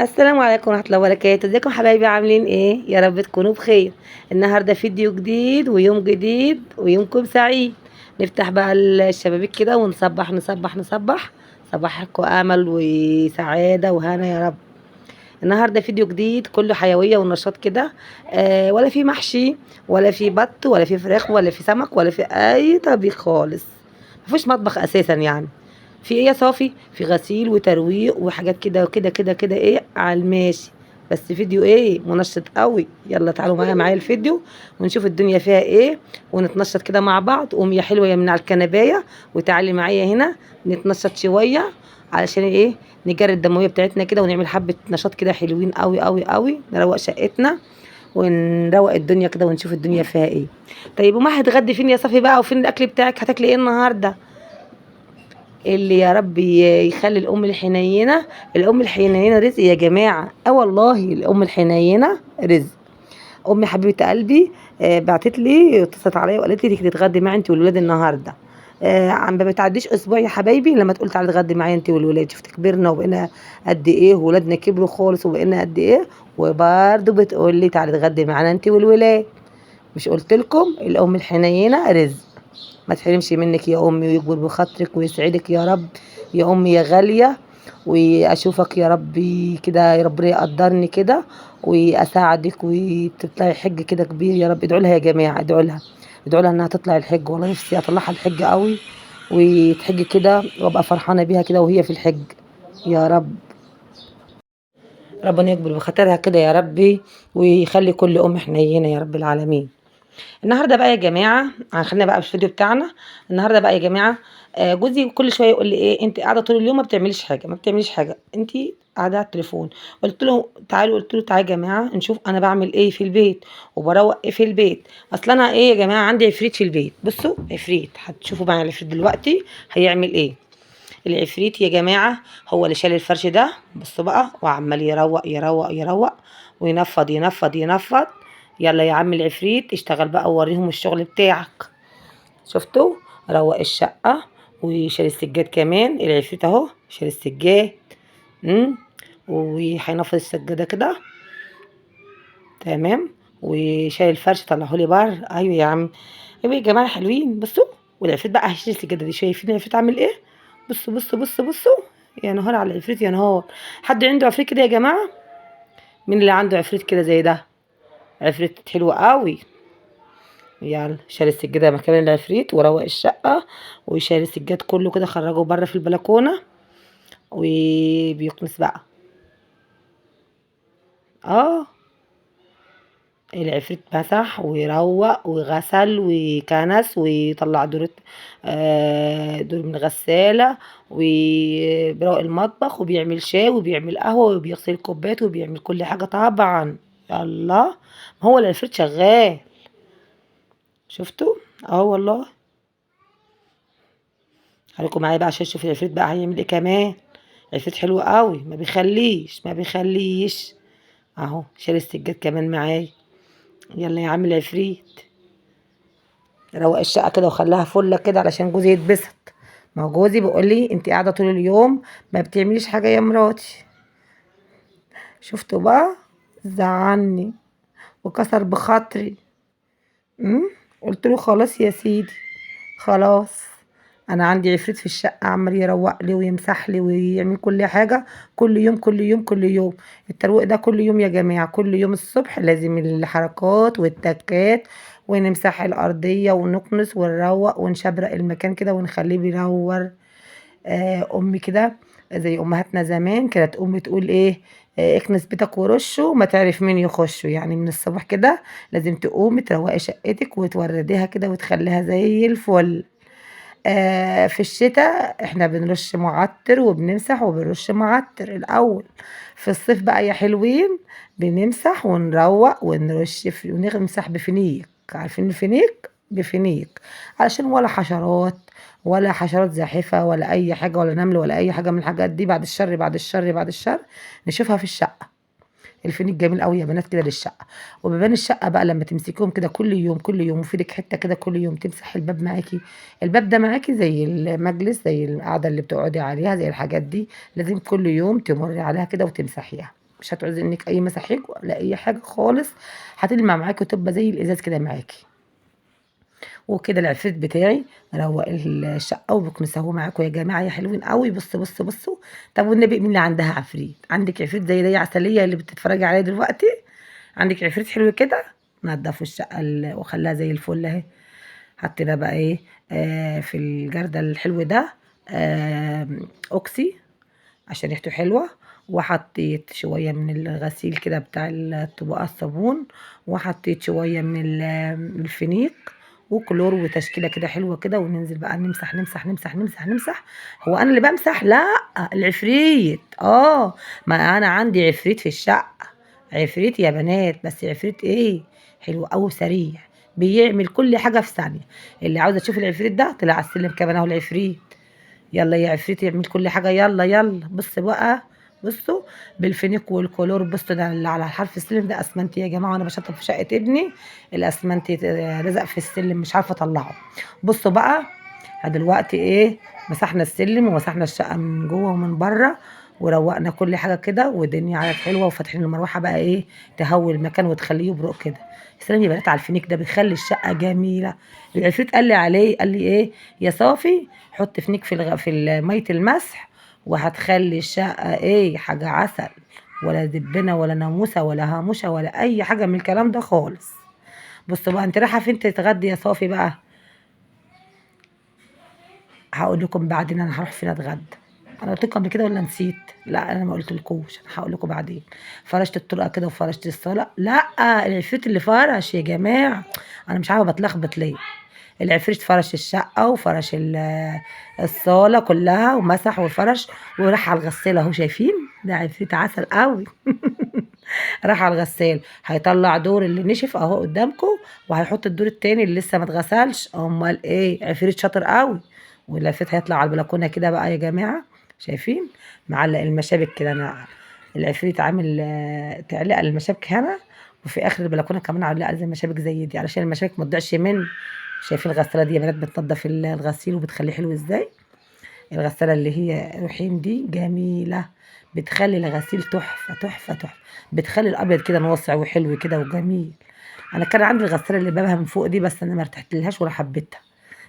السلام عليكم ورحمة الله وبركاته. ازيكم حبايبي؟ عاملين ايه؟ يا رب تكونوا بخير. النهارده فيديو جديد ويوم جديد ويومكم سعيد. نفتح بقى الشبابيك كده ونصبح نصبح نصبح. صباحكم امل وسعادة وهنا يا رب. النهارده فيديو جديد كله حيوية ونشاط كده. ولا في محشي ولا في بط ولا في فراخ ولا في سمك ولا في اي طبيخ خالص. مفيش مطبخ اساسا يعني. في ايه يا صافي؟ في غسيل وترويق وحاجات كده وكده كده كده ايه على الماشي. بس فيديو ايه منشط قوي. يلا تعالوا معايا الفيديو ونشوف الدنيا فيها ايه. ونتنشط كده مع بعض. قومي يا حلوه يا من على الكنبايه وتعالي معايا هنا نتنشط شويه. علشان ايه؟ نجري الدمويه بتاعتنا كده ونعمل حبه نشاط كده حلوين قوي قوي قوي. نروق شقتنا ونروق الدنيا كده ونشوف الدنيا فيها ايه. طيب وما هتغدي فين يا صافي بقى؟ وفين الاكل بتاعك؟ هتاكلي ايه النهارده؟ اللي يا رب يخلي الام الحنينه. الام الحنينه رزق يا جماعه. والله الام الحنينه رزق. امي حبيبه قلبي بعتت لي اتصلت عليا وقالت لي تيجي تتغدي معي انت والولاد النهارده. عم ما بتعديش اسبوع يا حبايبي لما تقول تعالي تتغدي معايا انت والولاد. شفت كبرنا وبقينا قد ايه وولادنا كبروا خالص وبقينا قد ايه. وبرضه بتقول لي تعالي تتغدي معانا انت والولاد. مش قلت لكم الام الحنينه رزق؟ ما تحرمش منك يا امي ويكبر بخاطرك ويسعدك يا رب. يا امي يا غاليه. واشوفك يا ربي كده يا ربنا يقدرني كده واساعدك وتطلعي حج كده كبير يا رب. ادعوا لها يا جماعه، ادعوا لها. ادعوا لها انها تطلع الحج. والله نفسي اطلعها الحج قوي وتحج كده وابقى فرحانه بيها كده وهي في الحج. يا رب. ربنا يكبر بخاطرها كده يا ربي ويخلي كل ام حنينه يا رب العالمين. النهارده بقى يا جماعه خلينا بقى في الفيديو بتاعنا. النهارده بقى يا جماعه جوزي كل شويه يقول لي ايه انت قاعده طول اليوم ما بتعمليش حاجه ما بتعمليش حاجه انت قاعده على التليفون. قلت له تعالوا يا جماعه نشوف انا بعمل ايه في البيت وبروق ايه في البيت. اصل انا ايه يا جماعه عندي عفريت في البيت. بصوا عفريت هتشوفوا معايا العفريت دلوقتي هيعمل ايه. العفريت يا جماعه هو اللي شال الفرش ده. بصوا بقى وعمال يروق يروق يروق وينفض ينفض ينفض. يلا يا عم العفريت اشتغل بقى ووريهم الشغل بتاعك. شفتوا؟ روق الشقة وشال السجاد كمان. العفريت اهو شال السجاد. امم وهينفض السجادة كده. تمام. وشال الفرش طلعهولي بره. ايوه يا عم. ايوه يا جماعة حلوين. بصوا. والعفريت بقى هيشيل السجادة دي. شايفين العفريت عامل ايه؟ بصوا بصوا بصوا بصوا. يا نهار على العفريت يا نهار. حد عنده عفريت كده يا جماعة؟ مين اللي عنده عفريت كده زي ده؟ عفريت حلو قوي. يلا شال السجادة مكان العفريت وروق الشقة. وشال السجاد كله كده خرجه بره في البلكونة. وبيكنس بقى. اه. العفريت مسح ويروق وغسل وكنس ويطلع دور من الغسالة. وبيروق المطبخ وبيعمل شاي وبيعمل قهوة وبيغسل الكوبايات وبيعمل كل حاجة طبعا. يلا. ما هو العفريت شغال. شفتوا؟ اه والله. خليكم معايا بقى عشان تشوفوا العفريت بقى هيعمل ايه كمان. العفريت حلو قوي ما بيخليش ما بيخليش. اهو شال السجاد كمان معايا. يلا يا عم العفريت. روق الشقه كده وخليها فله كده علشان جوزي يتبسط. ما هو جوزي بيقول لي انت قاعده طول اليوم ما بتعمليش حاجه يا مراتي. شفتوا بقى؟ زعلني وكسر بخاطري. قلت له خلاص يا سيدي. خلاص. انا عندي عفريت في الشقه عمال يروق لي ويمسح لي ويعمل كل حاجه. كل يوم كل يوم كل يوم. الترويق ده كل يوم يا جماعه. كل يوم الصبح لازم الحركات والتكات. ونمسح الارضيه ونكنس ونروق ونشبرق المكان كده ونخليه بينور. امي كده زي امهاتنا زمان كانت امي تقول ايه. اكنس بيتك ورشه ما تعرف مين يخشه. يعني من الصبح كده لازم تقومي تروقي شقتك وتورديها كده وتخليها زي الفل. في الشتاء احنا بنرش معطر وبنمسح وبنرش معطر الأول. في الصيف بقى يا حلوين بنمسح ونروق ونرش ونمسح بفينيك. عارفين الفينيك؟ بفينيك. علشان ولا حشرات ولا حشرات زاحفة ولا أي حاجة ولا نمل ولا أي حاجة من الحاجات دي. بعد الشر بعد الشر بعد الشر. نشوفها في الشقة. الفينيك جميل قوي يا بنات كده للشقه. وبيبان الشقه بقى لما تمسكيهم كده كل يوم كل يوم وفي ايدك حته كده كل يوم تمسح الباب معاكي. الباب ده معاكي زي المجلس زي القعده اللي بتقعدي عليها زي الحاجات دي. لازم كل يوم تمري عليها كده وتمسحيها. مش هتعوزي انك اي مساحيق ولا اي حاجه خالص، هتلمع معاكي وتبقى زي الازاز كده معاكي. وكده العفريت بتاعي روّق الشقة وبيكنسوه معاكم يا جماعة يا حلوين أوي. بصوا. طب والنبي مين اللي عندها عفريت؟ عندِك عفريت زي دي عسلية اللي بتتفرجي عليها دلوقتي؟ عندِك عفريت حلو كده؟ نضّفوا الشقة وخلّاها زي الفل أهي. حطينا بقى إيه، في الجردل الحلو ده أوكسي عشان ريحته حلوة، وحطيت شوية من الغسيل كده بتاع الطبقات الصابون، وحطيت شوية من الفينيق وكلور وتشكيلة كده حلوة كده، وننزل بقى نمسح، نمسح، نمسح، نمسح، نمسح. هو أنا اللي بامسح؟ لأ، العفريت. ما أنا عندي عفريت في الشقة، عفريت يا بنات، بس عفريت إيه، حلو أوي وسريع، بيعمل كل حاجة في ثانية. اللي عاوزة تشوفي العفريت ده طلع على السلم كمان أهو العفريت. يلا يا عفريت اعمل كل حاجة، يلا يلا. بصوا بقى، بصوا بالفينيق والكلور. بصوا ده اللي على حرف السلم ده اسمنت يا جماعة، وانا بشطب في شقة ابني الاسمنت لزق في السلم مش عارفة اطلعه. بصوا بقى دلوقتي ايه، مسحنا السلم ومسحنا الشقة من جوه ومن بره، وروقنا كل حاجة كده، والدنيا عادت حلوة، وفاتحين المروحة بقى ايه تهوي المكان وتخليه يبرق كده. سلام يا بنات على الفينيك ده بيخلي الشقة جميلة. العفريت قال لي عليه، قال لي ايه يا صافي، حط فينيك في مية المسح، وهتخلي الشقة ايه حاجة عسل، ولا دبنة ولا ناموسة ولا هاموشة ولا اي حاجة من الكلام ده خالص. بصوا بقى انت رايحة فين تتغدي يا صافي بقى؟ هقول لكم بعدين انا هروح فين اتغدى. انا قلت لكم قبل كده ولا نسيت؟ لا انا ما قلتلكوش، انا هقول لكم بعدين. فرشت الطرقه كده وفرشت الصاله. لا، العفريت اللي فرش يا جماعه، انا مش عارفه بتلخبط ليه. العفريت فرش الشقه وفرش الصاله كلها ومسح وفرش، وراح على الغساله اهو، شايفين ده عفريت عسل قوي. راح على الغسال هيطلع دور اللي نشف اهو قدامكم، وهيحط الدور التاني اللي لسه ما اتغسلش. امال ايه، عفريت شاطر قوي. واللفيت هيطلع على البلكونه كده بقى يا جماعه، شايفين معلق المشابك كده. انا العفريت عامل تعليق المشابك هنا، وفي اخر البلكونه كمان علقه زي المشابك زي دي علشان المشابك ما تضيعش من. شايفين الغساله دي يا بنات بتنضف الغسيل وبتخليه حلو ازاي. الغسالة اللي هي روحين دي جميلة، بتخلي الغسيل تحفة تحفة تحفة، بتخلي الأبيض كده ناصع وحلو كده وجميل. أنا كان عندي الغسالة اللي بابها من فوق دي، بس أنا ما ارتحتلهاش ولا حبيتها.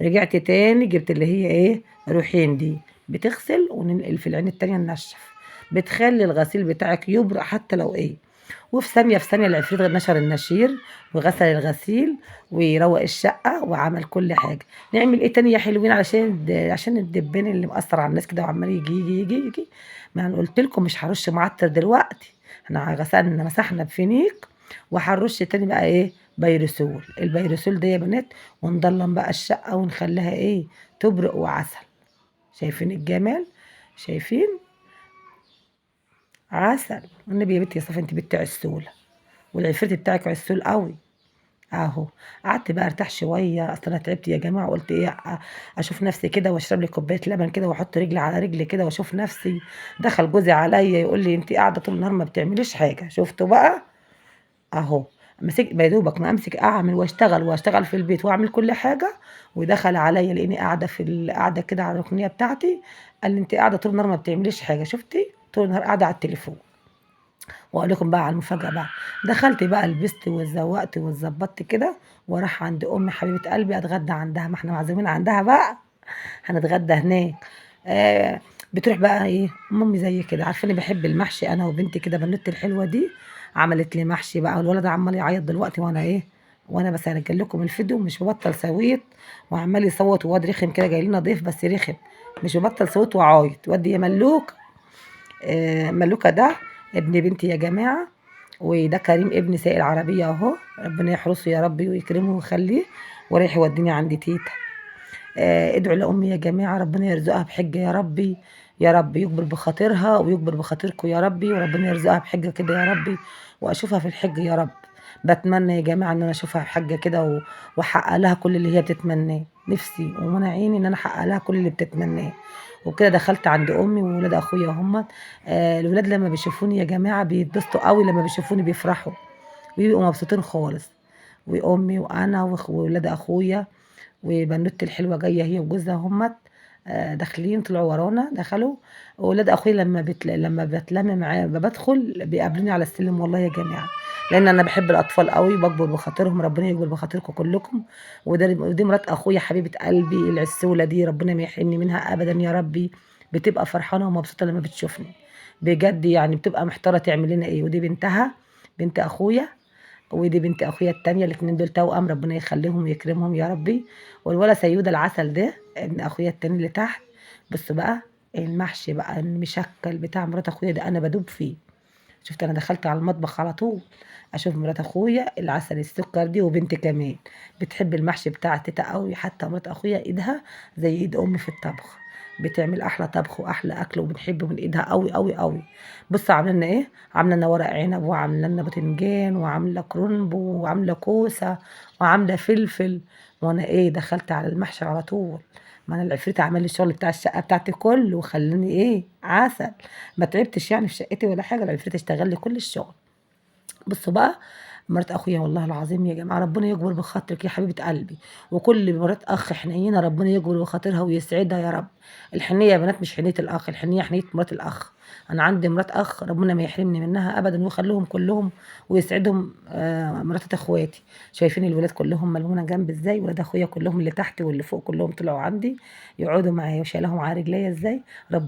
رجعت تاني جبت اللي هي إيه روحين دي، بتغسل وننقل في العين التانية ننشف، بتخلي الغسيل بتاعك يبرق حتى لو إيه. وفي ثانية في ثانية العفريت نشر النشير وغسل الغسيل ويروق الشقة وعمل كل حاجة. نعمل ايه تاني يا حلوين علشان عشان الدبان اللي مأثر على الناس كده وعمال يجي يجي يجي يجي. ما انا قلت لكم مش هرش معطر دلوقتي، احنا غسلنا مسحنا بفينيق، وهنرش تاني بقى ايه بيرسول. البيرسول ده يا بنات، ونضلم بقى الشقة ونخليها ايه تبرق وعسل. شايفين الجمال، شايفين عسل. والنبي يا بنتي يا صفا انت بنت عسولة، والعفريت بتاعك عسول قوي اهو. قعدت بقى ارتاح شويه، اصل انا تعبت يا جماعه، قلت ايه اشوف نفسي كده واشرب لي كوبايه لبن كده واحط رجلي على رجلي كده واشوف نفسي. دخل جوزي عليا يقول لي انت قاعده طول النهار ما بتعمليش حاجه. شفتوا بقى اهو، مسك يا دوبك ما امسك اعمل واشتغل في البيت واعمل كل حاجه، ودخل عليا لاني قاعده في القعده كده على الركنيه بتاعتي، قال لي انت قاعده طول النهار ما بتعمليش حاجه، شفتي طول النهار قاعده على التليفون. واقول لكم بقى على المفاجأة بقى، دخلت بقى لبست واتزوقت واتظبطت كده، واروح عند امي حبيبة قلبي اتغدى عندها، ما احنا معزومين عندها بقى، هنتغدى هناك. آه بتروح بقى ايه امي زي كده، عارفه اني بحب المحشي انا وبنتي كده بنوتي الحلوه دي، عملت لي محشي بقى، والولد عمال يعيط دلوقتي وانا ايه، وانا بسجل لكم الفيديو مش ببطل صويت، وعمال يصوت، وواد رخم كده جاي لنا ضيف بس رخم، مش ببطل صوت وعايط. واد يا ملوك، ملوكة ده ابن بنتي يا جماعة، وده كريم ابن سايق العربية اهو، ربنا يحرسه يا ربي ويكرمه ويخليه، ورايح يوديني عند تيتا. ادعوا لأمي يا جماعة ربنا يرزقها بحجة يا ربي، يا رب يكبر بخاطرها ويكبر بخاطركم يا ربي، وربنا يرزقها بحجة كده يا ربي، واشوفها في الحج يا رب. بتمنى يا جماعة ان انا اشوفها في حجة كده واحقق لها كل اللي هي بتتمناه، نفسي ومنى عيني ان انا احقق لها كل اللي بتتمناه. وكده دخلت عند امي وولاد اخويا هم. الولاد لما بيشوفوني يا جماعة بيتبسطوا قوي، لما بيشوفوني بيفرحوا وبيبقوا مبسوطين خالص. وامي وانا وولاد اخويا وبنوتي الحلوه جايه هي وجوزها همت. داخلين طلعوا ورانا دخلوا. ولاد اخويا لما بتلم معاه بدخل بيقابلوني على السلم والله يا جماعه، لان انا بحب الاطفال قوي بكبر بخاطرهم، ربنا يكبر بخاطركم كلكم. ودي مرات اخويا حبيبه قلبي العسوله دي، ربنا ما يحرمني منها ابدا يا ربي. بتبقى فرحانه ومبسوطه لما بتشوفني بجد، يعني بتبقى محتاره تعمل لنا ايه. ودي بنتها، بنت اخويا، ودي بنت اخويا التانية، الاتنين دول توأم، ربنا يخليهم ويكرمهم يا ربي. والولا سيودة العسل ده ابن اخويا التاني اللي تحت. بص بقى، المحشي بقى المشكل بتاع مرات اخويا ده انا بدوب فيه. شفت انا دخلت على المطبخ على طول اشوف مرات اخويا العسل السكر دي، وبنتي كمان بتحب المحشي بتاع تيتا قوي. حتى مرات اخويا ايدها زي ايد امي في الطبخ، بتعمل احلى طبخ واحلى اكل، وبنحب من ايدها قوي قوي قوي. بص عامله لنا ايه، عامله لنا ورق عنب، وعامله لنا باذنجان، وعامله كرنب، وعامله كوسه، وعامله فلفل. وانا ايه دخلت على المحشي على طول. ما انا العفريت عمل لي الشغل بتاع الشقه بتاعتي كله وخلاني ايه عسل. ما تعبتش يعني في شقتي ولا حاجه، العفريت اشتغل لي كل الشغل. بصوا بقى، مرات اخويا والله العظيم يا جماعه ربنا يكبر بخاطرك يا حبيبه قلبي. وكل مرات اخ حنينه ربنا يكبر بخاطرها ويسعدها يا رب. الحنيه يا بنات مش حنيه الاخ، الحنيه حنيه مرات الاخ. انا عندي مرات اخ ربنا ما يحرمني منها ابدا، ويخليهم كلهم ويسعدهم مرات اخواتي. شايفين الولاد كلهم ملمونه جنب ازاي، ولاد اخويا كلهم اللي تحت واللي فوق كلهم طلعوا عندي يقعدوا معايا وشايلهم على رجليا ازاي. رب